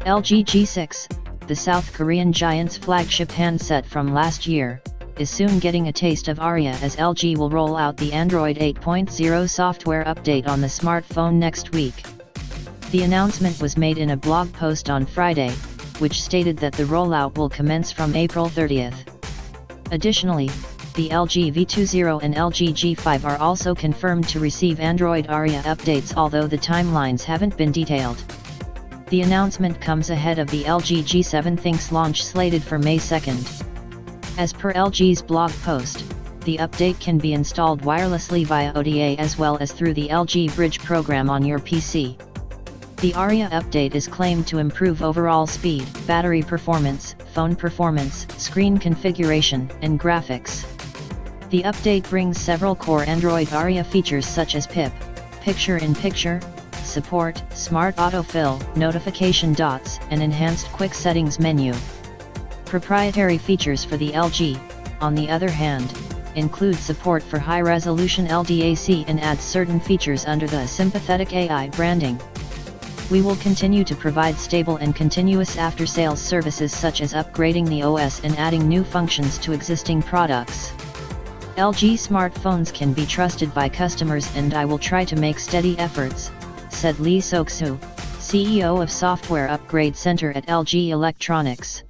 LG G6, the South Korean giant's flagship handset from last year, is soon getting a taste of Aria as LG will roll out the Android 8.0 software update on the smartphone next week. The announcement was made in a blog post on Friday, which stated that the rollout will commence from April 30th. Additionally, the LG V30 and LG G5 are also confirmed to receive Android Aria updates, although the timelines haven't been detailed. The announcement comes ahead of the LG G7 Thinks launch slated for May 2nd. As per LG's blog post, the update can be installed wirelessly via OTA as well as through the LG Bridge program on your PC. The Aria update is claimed to improve overall speed, battery performance, phone performance, screen configuration, and graphics. The update brings several core Android Aria features such as PIP, picture-in-picture, support, smart autofill, notification dots, and enhanced quick settings menu. Proprietary features for the LG, on the other hand, include support for high-resolution LDAC and adds certain features under the sympathetic AI branding. We will continue to provide stable and continuous after-sales services such as upgrading the OS and adding new functions to existing products. LG smartphones can be trusted by customers and I will try to make steady efforts, said Lee Sok-soo, CEO of Software Upgrade Center at LG Electronics.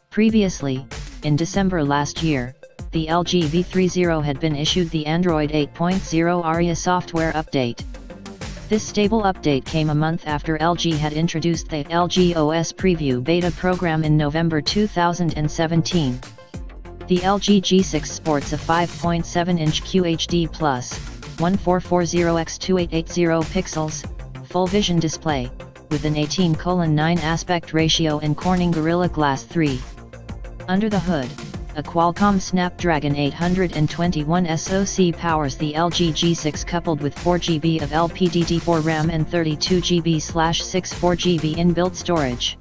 Previously, in December last year, the LG V30 had been issued the Android 8.0 Aria software update. This stable update came a month after LG had introduced the LG OS Preview Beta program in November 2017. The LG G6 sports a 5.7-inch QHD+, 1440x2880 pixels, FullVision display, with an 18:9 aspect ratio and Corning Gorilla Glass 3. Under the hood, a Qualcomm Snapdragon 821 SoC powers the LG G6 coupled with 4GB of LPDD4 RAM and 32GB/64GB inbuilt storage.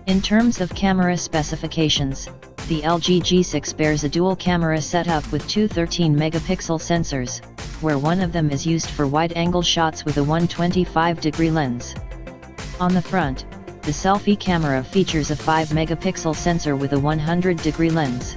In terms of camera specifications, the LG G6 bears a dual camera setup with two 13-megapixel sensors, where one of them is used for wide-angle shots with a 125-degree lens. On the front, the selfie camera features a 5-megapixel sensor with a 100-degree lens.